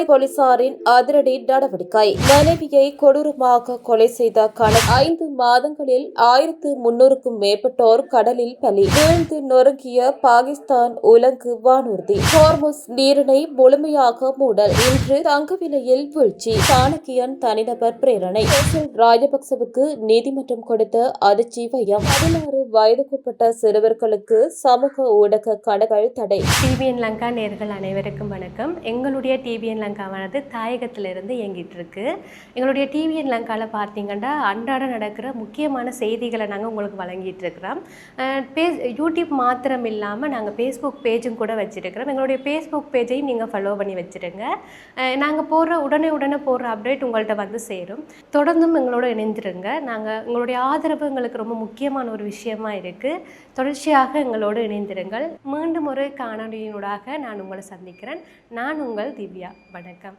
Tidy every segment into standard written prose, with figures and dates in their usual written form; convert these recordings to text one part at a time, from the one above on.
Kuwait போலீசாரின் அதிரடி நடவடிக்கை. மனைவியை கொடூரமாக கொலை செய்த கணவன் 5 மாதங்களில் 1300க்கும் மேற்பட்டோர் கடலில் பலி. வீழ்ந்து நொறுங்கிய பாகிஸ்தான் உலங்கு வானூர்தி. ஹோர்முஸ் நீரிணை முழுமையாக மூடல். இன்று தங்க விலையில் வீழ்ச்சி. சாணக்கியன் தனிநபர் பிரேரணை. ராஜபக்சவுக்கு நீதிமன்றம் கொடுத்த அதிர்ச்சி வயம். 16 வயதுக்குட்பட்ட சிறுவர்களுக்கு சமூக ஊடக கணக்குகள் தடை. டிபிஎன் லங்கா நேயர்கள் அனைவருக்கும் வணக்கம். எங்களுடைய டிபிஎன் லங்காவானது தாயகத்திலிருந்து இயங்கிட்டு இருக்கு. எங்களுடைய டிபிஎன் லங்காவில் பார்த்தீங்கன்னா அன்றாட நடக்கிற முக்கியமான செய்திகளை நாங்கள் உங்களுக்கு வழங்கிட்டு இருக்கிறோம். யூடியூப் மாத்திரம் இல்லாமல் நாங்கள் ஃபேஸ்புக் பேஜும் கூட வச்சுருக்கிறோம். எங்களுடைய ஃபேஸ்புக் பேஜையும் நீங்கள் ஃபாலோ பண்ணி வச்சுருங்க. நாங்கள் போடுற உடனே போடுற அப்டேட் உங்கள்கிட்ட வந்து சேரும். தொடர்ந்தும் எங்களோட இணைந்துருங்க. எங்களுடைய ஆதரவு எங்களுக்கு ரொம்ப முக்கியமான ஒரு விஷயமா இருக்குது. தொடர்ச்சியாக எங்களோடு இணைந்திருங்கள். மீண்டும் ஒரு காணொலியினூடாக நான் உங்களை சந்திக்கிறேன். நான் உங்கள் திவ்யா. வணக்கம்.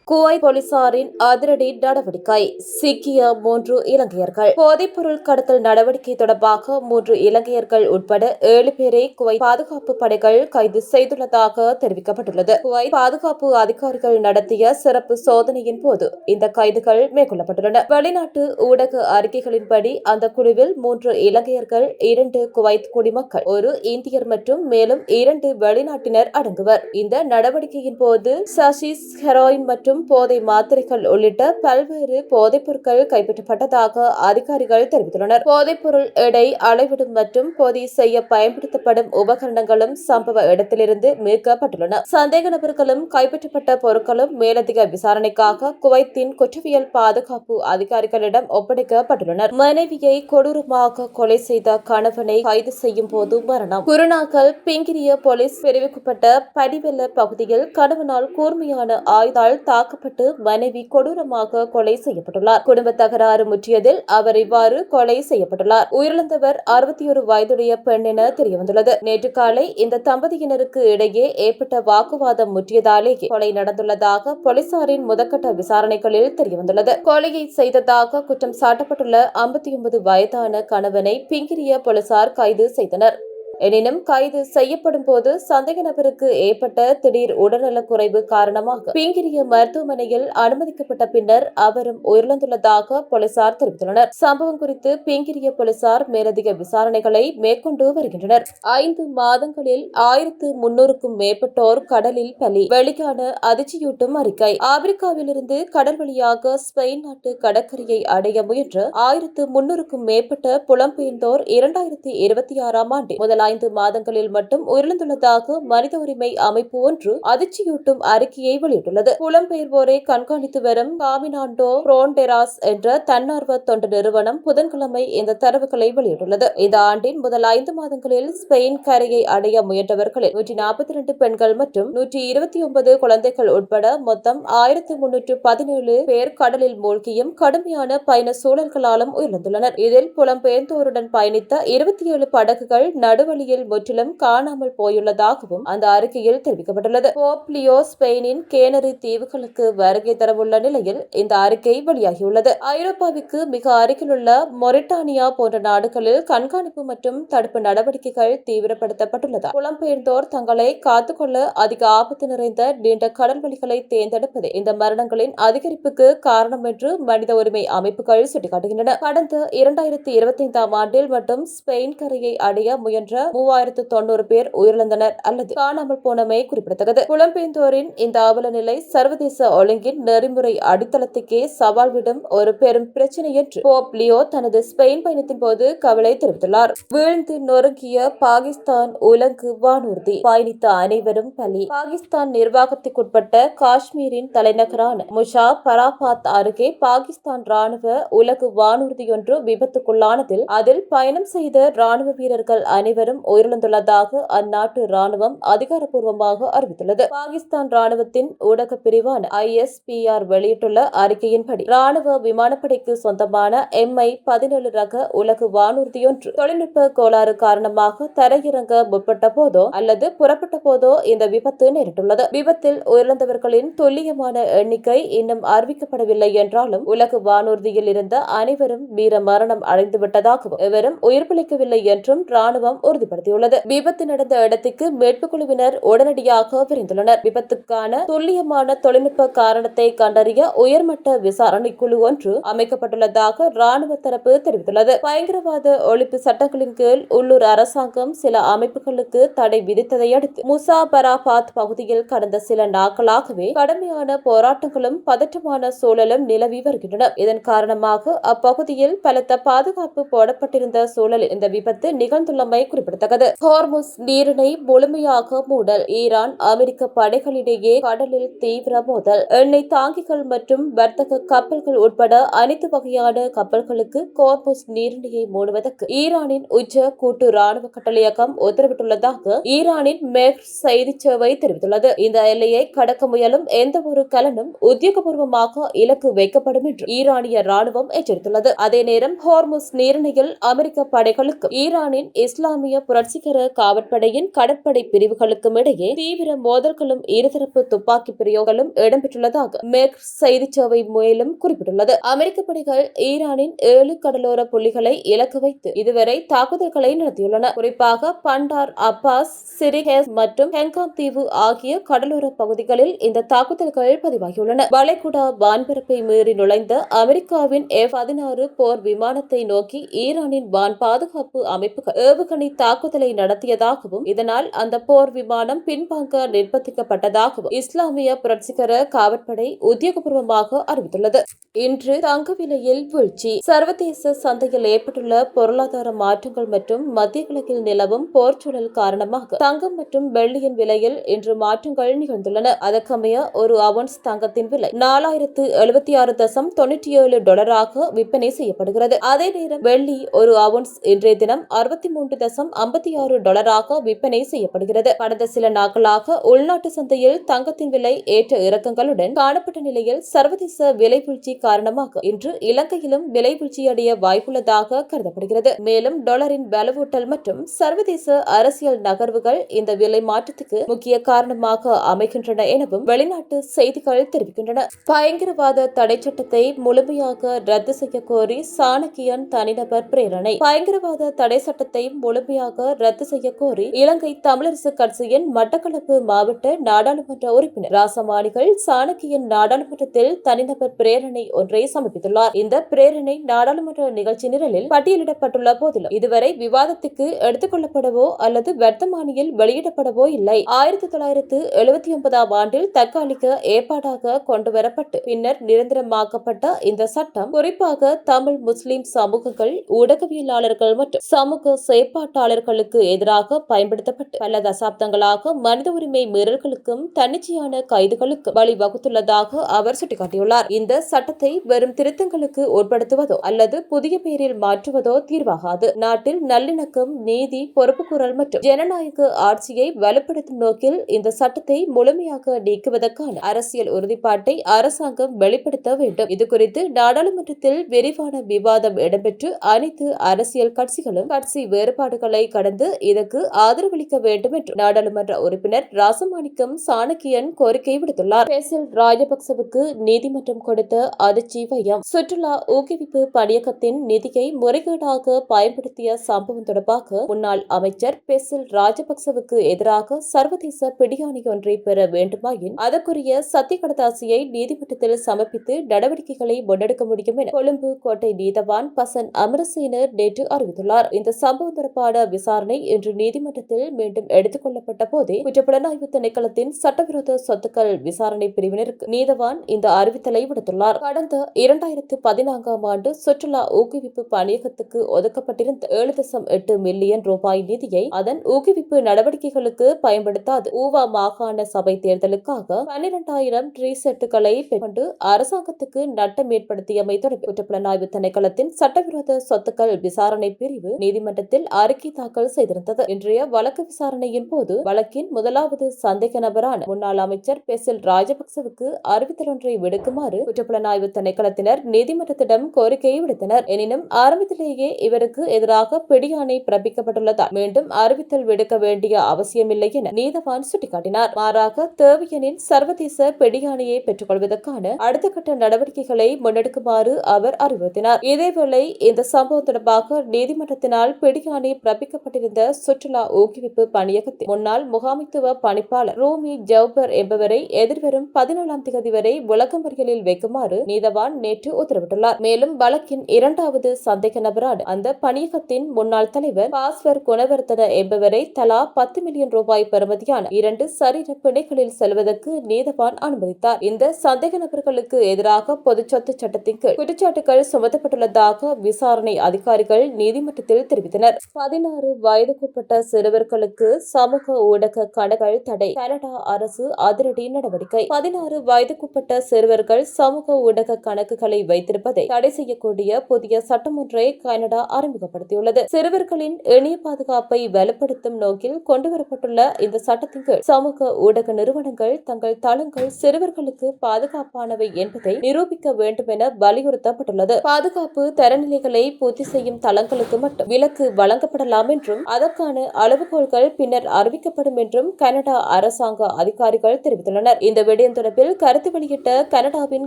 குவைத் போலீசாரின் அதிரடி நடவடிக்கை. சிக்கிய 3 இலங்கையர்கள். போதைப்பொருள் கடத்தல் நடவடிக்கை தொடர்பாக 3 இலங்கையர்கள் உட்பட 7 பேரை குவைத் பாதுகாப்பு படைகள் கைது செய்துள்ளதாக தெரிவிக்கப்பட்டுள்ளது. குவைத் பாதுகாப்பு அதிகாரிகள் நடத்திய சிறப்பு சோதனையின் போது இந்த கைதுகள் மேற்கொள்ளப்பட்டுள்ளன. வெளிநாட்டு ஊடக அறிக்கைகளின்படி அந்த குழுவில் 3 இலங்கையர்கள், 2 குவைத் குடிமக்கள், 1 இந்தியர் மற்றும் மேலும் 2 வெளிநாட்டினர் அடங்குவர். இந்த நடவடிக்கையின் போது சஷிஸ், ஹெரோயின் மற்றும் போதை மாத்திரைகள் உள்ளிட்ட பல்வேறு போதைப் பொருட்கள் கைப்பற்றப்பட்டதாக அதிகாரிகள் தெரிவித்துள்ளனர். போதைப்பொருள் எடை அளவிடும் மற்றும் பொதி செய்ய பயன்படுத்தப்படும் உபகரணங்களும் சம்பவ இடத்திலிருந்து மீட்கப்பட்டுள்ளன. சந்தேக நபர்களும் கைப்பற்றப்பட்ட பொருட்களும் மேலதிக விசாரணைக்காக குவைத்தின் குற்றவியல் பாதுகாப்பு அதிகாரிகளிடம் ஒப்படைக்கப்பட்டுள்ளனர். மனைவியை கொடூரமாக கொலை செய்த கணவனை கைது செய்யும் போது மரணம். குருநாகல் பிங்கிரிய போலீஸ் பிரிவுக்குட்பட்ட படிவெல்ல பகுதியில் கணவனால் கூர்மையான ஆயுதால் தாக்கப்பட்டு மனைவி கொடூரமாக கொலை செய்யப்பட்டுள்ளார். குடும்ப தகராறு முற்றியதில் அவர் இவ்வாறு கொலை செய்யப்பட்டுள்ளார். உயிரிழந்தவர் 61 வயதுடைய பெண் என தெரியவந்துள்ளது. நேற்று காலை இந்த தம்பதியினருக்கு இடையே ஏற்பட்ட வாக்குவாதம் முற்றியதாலேயே கொலை நடந்துள்ளதாக போலீசாரின் முதற்கட்ட விசாரணைகளில் தெரியவந்துள்ளது. கொலையை செய்ததாக குற்றம் சாட்டப்பட்டுள்ள 59 வயதான கணவனை பிங்கிரிய போலீசார் கைது செய்தனர். எனினும் கைது செய்யப்படும் போது சந்தேக நபருக்கு ஏற்பட்ட திடீர் உடல்நலக் குறைவு காரணமாக பிங்கிரிய மருத்துவமனையில் அனுமதிக்கப்பட்ட பின்னர் அவரும் உயிரிழந்துள்ளதாக போலீசார் தெரிவித்துள்ளனர். சம்பவம் குறித்து பிங்கிரிய போலீசார் மேலதிக விசாரணைகளை மேற்கொண்டு வருகின்றனர். 5 மாதங்களில் 1300க்கும் மேற்பட்டோர் கடலில் பலி. வெளியான அதிர்ச்சியூட்டும் அறிக்கை. ஆப்பிரிக்காவிலிருந்து கடல் வழியாக ஸ்பெயின் நாட்டு கடற்கரையை அடைய முயன்ற 1300க்கும் மேற்பட்ட புலம்பெயர்ந்தோர் 2026ஆம் ஆண்டு முதல் 5 மாதங்களில் மட்டும் உயிரிழந்துள்ளதாக மனித உரிமை அமைப்பு ஒன்று அதிர்ச்சியூட்டும் அறிக்கையை வெளியிட்டுள்ளது. புலம்பெயர்வோரை கண்காணித்து வரும் காமினாண்டோ புரோண்டெராஸ் என்ற தன்னார்வ தொண்டு நிறுவனம் புதன்கிழமை இந்த தரவுகளை வெளியிட்டுள்ளது. இந்த ஆண்டின் முதல் 5 மாதங்களில் ஸ்பெயின் கரையை அடைய முயன்றவர்களில் 142 பெண்கள் மற்றும் 129 குழந்தைகள் உட்பட மொத்தம் 1317 பேர் கடலில் மூழ்கியும் கடுமையான பயண சூழல்களாலும் உயிரிழந்துள்ளனர். இதில் புலம்பெயர்ந்தோருடன் பயணித்த 27 படகுகள் நடுவழியில் முற்றிலும் காணாமல் போயுள்ளதாகவும் அந்த அறிக்கையில் தெரிவிக்கப்பட்டுள்ளது. போப் லியோ ஸ்பெயினின் கேனரி தீவுகளுக்கு வருகை தரவுள்ள நிலையில் இந்த அறிக்கை வெளியாகியுள்ளது. ஐரோப்பாவுக்கு மிக அருகிலுள்ள மொரிட்டானியா போன்ற நாடுகளில் கண்காணிப்பு மற்றும் தடுப்பு நடவடிக்கைகள் தீவிரப்படுத்தப்பட்டுள்ளதால் புலம்பெயர்ந்தோர் தங்களை காத்துக்கொள்ள அதிக ஆபத்து நிறைந்த நீண்ட கடல்வழிகளை தேர்ந்தெடுப்பதே இந்த மரணங்களின் அதிகரிப்புக்கு காரணம் என்று மனித உரிமை அமைப்புகள் சுட்டிக்காட்டுகின்றன. கடந்த 2025ஆம் ஆண்டில் மட்டும் ஸ்பெயின் கரையை அடைய முயன்ற 3090 பேர் உயிரிழந்தனர் அல்லது காணாமல் போனமை குறிப்பிடத்தக்கது. புலம்பெயர்ந்தோரின் இந்த அவல நிலை சர்வதேச ஒழுங்கின் நெறிமுறை அடித்தளத்துக்கே சவால் விடும் ஒரு பெரும் பிரச்சனை என்று போப் லியோ தனது ஸ்பெயின் பயணத்தின் போது கவலை தெரிவித்துள்ளார். வீழ்ந்து நொறுங்கிய பாகிஸ்தான் உலங்கு வானூர்தி. பயணித்த அனைவரும் பலி. பாகிஸ்தான் நிர்வாகத்திற்குட்பட்ட காஷ்மீரின் தலைநகரான முஷாபராபாத் அருகே பாகிஸ்தான் ராணுவ உலகு வானூர்தியொன்று விபத்துக்குள்ளானதில் அதில் பயணம் செய்த ராணுவ வீரர்கள் அனைவரும் உயிரிழந்துள்ளதாக அந்நாட்டு ராணுவம் அதிகாரப்பூர்வமாக அறிவித்துள்ளது. பாகிஸ்தான் ராணுவத்தின் ஊடக பிரிவான ISPR வெளியிட்டுள்ள அறிக்கையின்படி ராணுவ விமானப்படைக்கு சொந்தமான MI-17 ரக உலகு வானூர்தியொன்று தொழில்நுட்ப கோளாறு காரணமாக தரையிறங்க முற்பட்ட போதோ அல்லது புறப்பட்ட போதோ இந்த விபத்து நேரிட்டுள்ளது. விபத்தில் உயிரிழந்தவர்களின் துல்லியமான எண்ணிக்கை இன்னும் அறிவிக்கப்படவில்லை என்றாலும் உலகு வானூர்தியில் இருந்த அனைவரும் வீர மரணம் அடைந்துவிட்டதாகவும் எவரும் உயிர் பிழைக்கவில்லை என்றும் ராணுவம் உறுதி உறுதிப்படுத்தியுள்ளது. விபத்து நடந்த இடத்துக்கு மீட்பு குழுவினர் உடனடியாக விரைந்துள்ளனர். விபத்துக்கான துல்லியமான தொழில்நுட்ப காரணத்தை கண்டறிய உயர்மட்ட விசாரணை குழு ஒன்று அமைக்கப்பட்டுள்ளதாக ராணுவ தரப்பு தெரிவித்துள்ளது. பயங்கரவாத ஒழிப்பு சட்டங்களின் கீழ் உள்ளூர் அரசாங்கம் சில அமைப்புகளுக்கு தடை விதித்ததை அடுத்து முசாபராபாத் பகுதியில் கடந்த சில நாட்களாகவே கடுமையான போராட்டங்களும் பதற்றமான சூழலும் நிலவி வருகின்றன. இதன் காரணமாக அப்பகுதியில் பலத்த பாதுகாப்பு போடப்பட்டிருந்த சூழலில் இந்த விபத்து நிகழ்ந்துள்ளமை குறிப்பிடத்தக்கது. ஹோர்முஸ் நீரிணை முழுமையாக மூடல். ஈரான் அமெரிக்க படைகளிடையே கடலில் தீவிர மோதல். எண்ணெய் தாங்கிகள் மற்றும் வர்த்தக கப்பல்கள் உட்பட அனைத்து வகையான கப்பல்களுக்கு ஹோர்முஸ் நீரிணையை மூடுவதற்கு ஈரானின் உச்ச கூட்டு ராணுவ கட்டளையகம் உத்தரவிட்டுள்ளதாக ஈரானின் மேஹ் செய்தி சேவை தெரிவித்துள்ளது. இந்த எல்லையை கடக்க முயலும் எந்த ஒரு கலனும் உத்தியோகபூர்வமாக இலக்கு வைக்கப்படும் என்று ஈரானிய ராணுவம் எச்சரித்துள்ளது. அதே நேரம் ஹோர்முஸ் நீரிணையில் அமெரிக்க படைகளுக்கும் ஈரானின் இஸ்லாமிய புரட்சிகர காவற்படையின் கடற்படை பிரிவுகளுக்கும் இடையே தீவிர மோதல்களும் இருதரப்பு துப்பாக்கி பிரயோகங்களும் இடம்பெற்றுள்ளதாக மேக் செய்தி சேவை மேலும் குறிப்பிட்டுள்ளது. அமெரிக்க படைகள் ஈரானின் 7 கடலோர புள்ளிகளை இலக்கு வைத்து இதுவரை தாக்குதல்களை நடத்தியுள்ளன. குறிப்பாக பண்டார் அப்பாஸ், சிரிஹேஸ் மற்றும் ஹெங்காம் தீவு ஆகிய கடலோர பகுதிகளில் இந்த தாக்குதல்கள் பதிவாகியுள்ளன. வளைகுடா வான்பரப்பை மீறி நுழைந்த அமெரிக்காவின் F-16 போர் விமானத்தை நோக்கி ஈரானின் வான் பாதுகாப்பு அமைப்புகள் ஏவுகணை தாக்குதலை நடத்தியதாகவும் இதனால் அந்த போர் விமானம் பின்வாங்க நிர்பந்திக்கப்பட்டதாகவும் இஸ்லாமிய புரட்சிகர காவற்படை உத்தியோகபூர்வமாக அறிவித்துள்ளது. இன்று தங்க விலையில் வீழ்ச்சி. சர்வதேச சந்தையில் ஏற்பட்டுள்ள பொருளாதார மாற்றங்கள் மற்றும் மத்திய கிழக்கில் நிலவும் போர்ச்சூழல் காரணமாக தங்கம் மற்றும் வெள்ளியின் விலையில் இன்று மாற்றங்கள் நிகழ்ந்துள்ளன. அதற்கமைய ஒரு அவுன்ஸ் தங்கத்தின் விலை $466.97 விற்பனை செய்யப்படுகிறது. அதே நேரம் வெள்ளி ஒரு அவுன்ஸ் இன்றைய தினம் $63.56 விற்பனை செய்யப்படுகிறது. கடந்த சில நாட்களாக உள்நாட்டு சந்தையில் தங்கத்தின் விலை ஏற்ற இறக்கங்களுடன் காணப்பட்ட நிலையில் சர்வதேச விலை வீழ்ச்சி காரணமாக இன்று இலங்கையிலும் விலை வீழ்ச்சியடைய வாய்ப்புள்ளதாக கருதப்படுகிறது. மேலும் டாலரின் வலுவூட்டல் மற்றும் சர்வதேச அரசியல் நகர்வுகள் இந்த விலை மாற்றத்துக்கு முக்கிய காரணமாக அமைகின்றன எனவும் வெளிநாட்டு செய்திகள் தெரிவிக்கின்றன. பயங்கரவாத தடை சட்டத்தை முழுமையாக ரத்து செய்ய கோரி சாணக்கியன் தனிநபர் பிரேரணை. பயங்கரவாத தடை சட்டத்தை முழுமையாக ரத்து செய்ய கோரி இலங்கை தமிழரசு கட்சியின் மட்டக்களப்பு மாவட்ட நாடாளுமன்ற உறுப்பினர் ராசமாணிகள் சாணக்கியன் நாடாளுமன்றத்தில் தனிநபர் பிரேரணை ஒன்றை சமர்ப்பித்துள்ளார். இந்த பிரேரணை நாடாளுமன்ற நிகழ்ச்சி நிரலில் பட்டியலிடப்பட்டுள்ள போதிலும் இதுவரை விவாதத்துக்கு எடுத்துக் கொள்ளப்படவோ அல்லது வர்த்தமானியில் வெளியிடப்படவோ இல்லை. 1979 ஆண்டில் தற்காலிக ஏற்பாடாக கொண்டுவரப்பட்டு பின்னர் நிரந்தரமாக்கப்பட்ட இந்த சட்டம் குறிப்பாக தமிழ் முஸ்லிம் சமூகங்கள், ஊடகவியலாளர்கள் மற்றும் சமூக செயற்பாட்டாளர்களுக்கு எதிராக பயன்படுத்தப்பட்டு பல தசாப்தங்களாக மனித உரிமை மீறல்களுக்கும் தன்னிச்சையான கைதுகளுக்கும் வழிவகுத்துள்ளதாக அவர் சுட்டிக்காட்டியுள்ளார். இந்த சட்டத்தை வெறும் திருத்தங்களுக்கு உட்படுத்துவதோ அல்லது புதிய பெயரில் மாற்றுவதோ தீர்வாகாது. நாட்டில் நல்லிணக்கம், நீதி, பொறுப்புக்கூறல் மற்றும் ஜனநாயக ஆட்சியை வலுப்படுத்தும் நோக்கில் இந்த சட்டத்தை முழுமையாக நீக்குவதற்கான அரசியல் உறுதிப்பாட்டை அரசாங்கம் வெளிப்படுத்த வேண்டும். இதுகுறித்து நாடாளுமன்றத்தில் விரிவான விவாதம் இடம்பெற்று அனைத்து அரசியல் கட்சிகளும் கட்சி வேறுபாடுகளை கடந்து இதற்கு ஆதரவளிக்க வேண்டும் என்று நாடாளுமன்ற உறுப்பினர் ராசமாணிக்கம் சாணக்கியன் கோரிக்கை விடுத்துள்ளார். பேசில் ராஜபக்சவுக்கு நீதிமன்றம் கொடுத்த அதிர்ச்சி வயம். சுற்றுலா ஊக்குவிப்பு பணியகத்தின் நிதியை முறைகேடாக பயன்படுத்திய சம்பவம் தொடர்பாக முன்னாள் அமைச்சர் பெசில் ராஜபக்சவுக்கு எதிராக சர்வதேச பிடியாணை ஒன்றை பெற வேண்டுமாயின் அதற்குரிய சத்திய கடதாசியை நீதிமன்றத்தில் சமர்ப்பித்து நடவடிக்கைகளை முன்னெடுக்க முடியும் என கொழும்பு கோட்டை நீதவான் பசன் அமரசேன நேற்று அறிவித்துள்ளார். இந்த சம்பவம் தொடர்பான விசாரணை இன்று நீதிமன்றத்தில் மீண்டும் எடுத்துக் கொள்ளப்பட்ட போதே குற்றப்புலனாய்வு திணைக்களத்தின் சட்டவிரோத சொத்துக்கள் விசாரணை பிரிவினருக்கு நீதவான் இந்த அறிவித்தலை விடுத்துள்ளார். கடந்த 2014 ஆண்டு சுற்றுலா ஊக்குவிப்பு பணியகத்துக்கு ஒதுக்கப்பட்டிருந்த 7.8 மில்லியன் ரூபாய் நிதியை அதன் ஊக்குவிப்பு நடவடிக்கைகளுக்கு பயன்படுத்தாது ஊவா மாகாண சபை தேர்தலுக்காக 12,000 ரீசெட்டுகளை கொண்டு அரசாங்கத்துக்கு நட்டம் ஏற்படுத்தியமை தொடர்பில் குற்றப்புலனாய்வு திணைக்களத்தின் சட்டவிரோத சொத்துக்கள் விசாரணை பிரிவு நீதிமன்றத்தில் அறிக்கை தாக்கல் செய்திருந்தது. இன்றைய வழக்கு விசாரணையின் போது வழக்கின் முதலாவது சந்தேக நபரான முன்னாள் அமைச்சர் பெசில் ராஜபக்சவுக்கு அறிவித்தல் ஒன்றை விடுக்குமாறு குற்றப்புலனாய்வு திணைக்களத்தினர் நீதிமன்றத்திடம் கோரிக்கையை விடுத்தனர். எனினும் ஆரம்பத்திலேயே இவருக்கு எதிராக பிடியாணை பிறப்பிக்கப்பட்டுள்ளதால் மீண்டும் அறிவித்தல் விடுக்க வேண்டிய அவசியமில்லை என நீதவான் சுட்டிக்காட்டினார். மாறாக தேவையெனில் சர்வதேச பிடியாணையை பெற்றுக் கொள்வதற்கான அடுத்த கட்ட நடவடிக்கைகளை முன்னெடுக்குமாறு அவர் அறிவுறுத்தினார். இதேவேளை இந்த சம்பவம் தொடர்பாக நீதிமன்றத்தினால் பிடியாணை பிறப்பிக்க அறிவிக்கப்பட்டிருந்த சுற்றுலா ஊக்குவிப்பு பணியகத்தின் முன்னாள் முகாமைத்துவ பணிப்பாளர் ரோமி ஜவுபர் என்பவரை எதிர்வரும் 17ஆம் தேதி வரை விளக்கமறியலில் வைக்குமாறு நீதவான் நேற்று உத்தரவிட்டுள்ளார். மேலும் வழக்கின் இரண்டாவது சந்தேக நபரான அந்த பணியகத்தின் முன்னாள் தலைவர் பாஸ்வர் குணவர்த்தன என்பவரை தலா 10 மில்லியன் ரூபாய் பெறுமதியான 2 சரீர பிணைகளில் செல்வதற்கு நீதவான் அனுமதித்தார். இந்த சந்தேக நபர்களுக்கு எதிராக பொதுச் சொத்து சட்டத்தின் கீழ் குற்றச்சாட்டுகள் சுமத்தப்பட்டுள்ளதாக விசாரணை அதிகாரிகள் நீதிமன்றத்தில் தெரிவித்தனர். 16 வயதுக்குட்பட்ட சிறுவர்களுக்கு சமூக ஊடக கணக்குகள் தடை. கனடா அரசு அதிரடி நடவடிக்கை. 16 வயதுக்குட்பட்ட சிறுவர்கள் சமூக ஊடக கணக்குகளை வைத்திருப்பதை தடை செய்யக்கூடிய புதிய சட்டம் ஒன்றை கனடா அறிமுகப்படுத்தியுள்ளது. சிறுவர்களின் இணைய பாதுகாப்பை வலுப்படுத்தும் நோக்கில் கொண்டுவரப்பட்டுள்ள இந்த சட்டத்தின் கீழ் சமூக ஊடக நிறுவனங்கள் தங்கள் தளங்கள் சிறுவர்களுக்கு பாதுகாப்பானவை என்பதை நிரூபிக்க வேண்டும் என வலியுறுத்தப்பட்டுள்ளது. பாதுகாப்பு தரநிலைகளை பூர்த்தி செய்யும் தளங்களுக்கு மட்டும் விலக்கு வழங்கப்படலாம் என்றும் அதற்கான அளவுகோல்கள் பின்னர் அறிவிக்கப்படும் என்றும் கனடா அரசாங்க அதிகாரிகள் தெரிவித்துள்ளனர். இந்த விடயம் தொடர்பில் கருத்து வெளியிட்ட கனடாவின்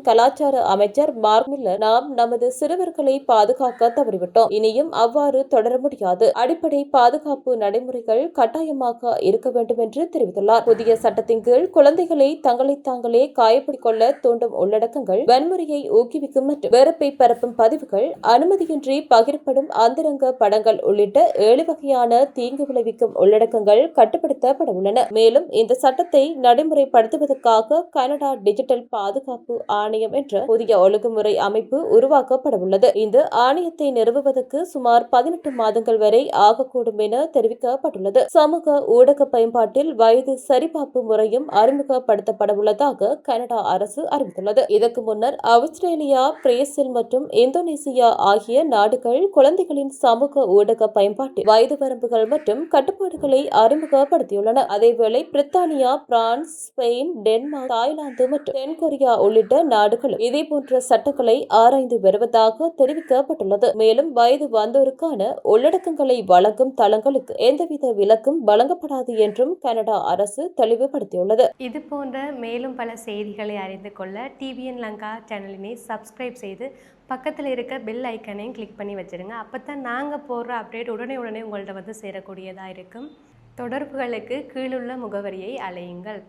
கலாச்சார அமைச்சர் மார்க் மில்லர், நாம் நமது சிறுவர்களை பாதுகாக்க தவறிவிட்டோம். இனியும் அவ்வாறு தொடர முடியாது. அடிப்படை பாதுகாப்பு நடைமுறைகள் கட்டாயமாக இருக்க வேண்டும் என்று தெரிவித்துள்ளார். புதிய சட்டத்தின் கீழ் குழந்தைகளை தங்களை தாங்களே காயப்படுத்திக் கொள்ள தூண்டும் உள்ளடக்கங்கள், வன்முறையை ஊக்குவிக்கும் மற்றும் வெறுப்பை பரப்பும் பதிவுகள், அனுமதியின்றி பகிரப்படும் அந்தரங்க படங்கள் உள்ளிட்ட 7 வகையான தீங்கு விளைவிக்கும் உள்ளடக்கங்கள் கட்டுப்படுத்தப்பட உள்ளன. மேலும் இந்த சட்டத்தை நடைமுறைப்படுத்துவதற்காக கனடா டிஜிட்டல் பாதுகாப்பு ஆணையம் என்ற புதிய ஒழுங்குமுறை அமைப்பு உருவாக்கப்பட உள்ளது. இந்த ஆணையத்தை நிறுவுவதற்கு சுமார் 18 மாதங்கள் வரை ஆகக்கூடும் என தெரிவிக்கப்பட்டுள்ளது. சமூக ஊடக பயன்பாட்டில் வயது சரிபார்ப்பு முறையும் அறிமுகப்படுத்தப்பட உள்ளதாக கனடா அரசு அறிவித்துள்ளது. இதற்கு முன்னர் ஆஸ்திரேலியா, பிரேசில் மற்றும் இந்தோனேசியா ஆகிய நாடுகள் குழந்தைகளின் சமூக ஊடக பயன்பாட்டில் வயது வரம்புகள் மற்றும் கட்டுப்பாடுகளை அறிமுகப்படுத்தியுள்ளன. அதேவேளை பிரித்தானியா, பிரான்ஸ், ஸ்பெயின், டென்மார்க், தாய்லாந்து மற்றும் தென்கொரியா உள்ளிட்ட நாடுகளும் இதேபோன்ற சட்டங்களை ஆராய்ந்து வருவதாக தெரிவிக்கப்பட்டுள்ளது. மேலும் வயது வந்தோருக்கான உள்ளடக்கங்களை வழங்கும் தளங்களுக்கு எந்தவித விலக்கும் வழங்கப்படாது என்றும் கனடா அரசு தெளிவுபடுத்தியுள்ளது. இது போன்ற மேலும் பல செய்திகளை அறிந்து கொள்ள டிவிஎன் லங்கா சேனலினை சப்ஸ்கிரைப் செய்து பக்கத்தில் இருக்க பெல் ஐக்கனையும் கிளிக் பண்ணி வச்சிருங்க. அப்போ தான் நாங்கள் போடுற அப்டேட் உடனே உங்கள்கிட்ட வந்து சேரக்கூடியதாக இருக்கும். தொடர்புகளுக்கு கீழுள்ள முகவரியை அழையுங்கள்.